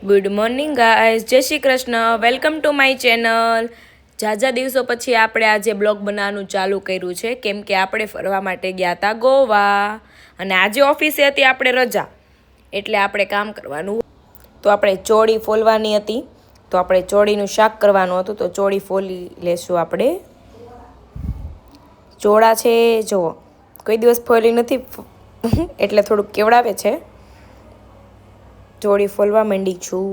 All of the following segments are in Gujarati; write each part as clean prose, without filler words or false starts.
Good morning guys, Jai Shri Krishna. Welcome to my channel. ઝાઝા દિવસો પછી આપણે આજે બ્લોગ બનાવવાનું ચાલુ કર્યું છે, કેમ કે આપણે ફરવા માટે ગયા હતા ગોવા અને આજે ઓફિસે હતી આપણે રજા, એટલે આપણે કામ કરવાનું. તો આપણે ચોળી ફોલવાની હતી, તો આપણે ચોળીનું શાક કરવાનું હતું, તો ચોળી ફોલી લેશું આપણે. ચોળા છે જુઓ, કોઈ દિવસ ફોલી નથી એટલે થોડુંક કેવડાવે છે. ચોળી ફોલવા માંડી છું,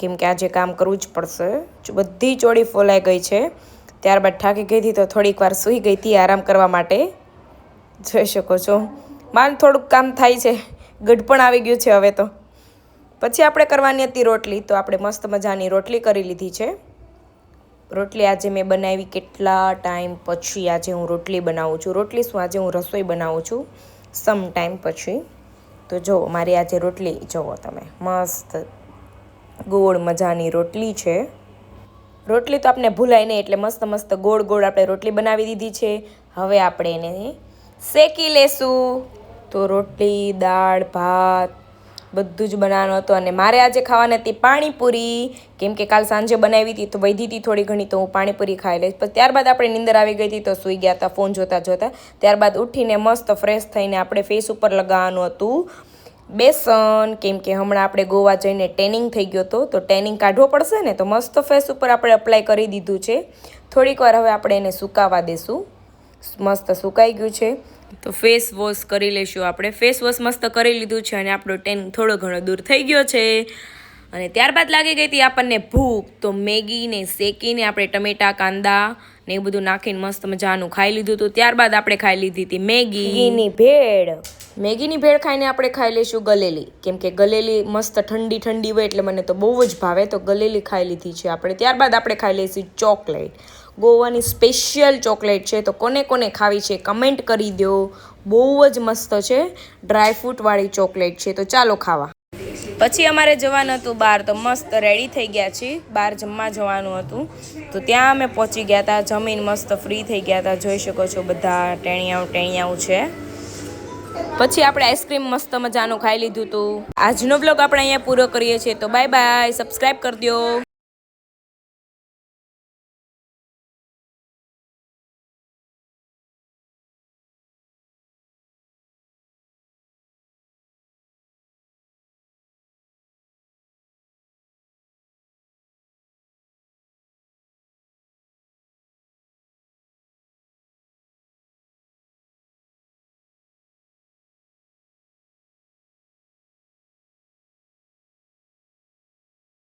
કેમ કે આજે કામ કરવું જ પડશે. બધી ચોળી ફોલાઈ ગઈ છે. ત્યારબાદ થાકી ગઈ હતી તો થોડીક વાર સૂઈ ગઈ હતી આરામ કરવા માટે. જોઈ શકો છો, માન થોડુંક કામ થાય છે, ગઢપણ આવી ગયું છે હવે તો. પછી આપણે કરવાની હતી રોટલી, તો આપણે મસ્ત મજાની રોટલી કરી લીધી છે. રોટલી આજે મેં બનાવી કેટલા ટાઈમ પછી આજે હું રોટલી બનાવું છું. રોટલી શું, આજે હું રસોઈ બનાવું છું સમ ટાઈમ પછી. તો જો મારી આજે રોટલી જુઓ તમે, મસ્ત ગોળ મજાની રોટલી છે. રોટલી તો આપણે ભૂલાય નહીં, એટલે મસ્ત મસ્ત ગોળ ગોળ આપણે રોટલી બનાવી દીધી છે. હવે આપણે એને શેકી લેશું. તો રોટલી, દાળ, ભાત બધું જ બનાવવાનું હતું. અને મારે આજે ખાવાની હતી પાણીપુરી, કેમ કે કાલ સાંજે બનાવી હતી તો વધી હતી થોડી ઘણી, તો હું પાણીપુરી ખાઈ લઈશ. પછી ત્યારબાદ આપણે નીંદર આવી ગઈ હતી તો સૂઈ ગયા હતા ફોન જોતા જોતા. ત્યારબાદ ઉઠીને મસ્ત ફ્રેશ થઈને આપણે ફેસ ઉપર લગાવવાનું હતું બેસન, કેમ કે હમણાં આપણે ગોવા જઈને ટેનિંગ થઈ ગયો હતો, તો ટેનિંગ કાઢવો પડશે ને, તો મસ્ત ફેસ ઉપર આપણે અપ્લાય કરી દીધું છે. થોડીક વાર હવે આપણે એને સુકાવા દેશું. મસ્ત સુકાઈ ગયું છે, તો ફેસ વોશ કરી લઈશું આપણે. ફેસ વોશ મસ્ત કરી લીધું છે અને આપણો ટેન થોડો ઘણો દૂર થઈ ગયો છે. અને ત્યારબાદ લાગી ગઈ હતી આપણને ભૂખ, તો મેગીને શેકીને આપણે ટમેટા, કાંદા ને એ બધું નાખીને મસ્ત મજાનું ખાઈ લીધું હતું. ત્યારબાદ આપણે ખાઈ લીધી હતી મેગીની ભેળ. મેગીની ભેળ ખાઈને આપણે ખાઈ લઈશું ગલેલી, કેમ કે ગલેલી મસ્ત ઠંડી ઠંડી હોય એટલે મને તો બહુ જ ભાવે, તો ગલેલી ખાઈ લીધી છે આપણે. ત્યારબાદ આપણે ખાઈ લઈશું ચોકલેટ. ગોવાની સ્પેશિયલ ચોકલેટ છે, તો કોને કોને ખાવી છે કમેન્ટ કરી દો. બહુ જ મસ્ત છે, ડ્રાયફ્રૂટવાળી ચોકલેટ છે. તો ચાલો ખાવા. પછી અમારે જવાનું હતું બહાર, તો મસ્ત રેડી થઈ ગયા છીએ, બહાર જમવા જવાનું હતું. તો ત્યાં અમે પહોંચી ગયા હતા, જમીન મસ્ત ફ્રી થઈ ગયા હતા. જોઈ શકો છો બધા ટેણિયાઓ છે. પછી આપણે આઈસ્ક્રીમ મસ્ત મજાનું ખાઈ લીધું હતું. આજનો બ્લોગ આપણે અહીંયા પૂરો કરીએ છીએ, તો બાય બાય, સબસ્ક્રાઈબ કરી દો.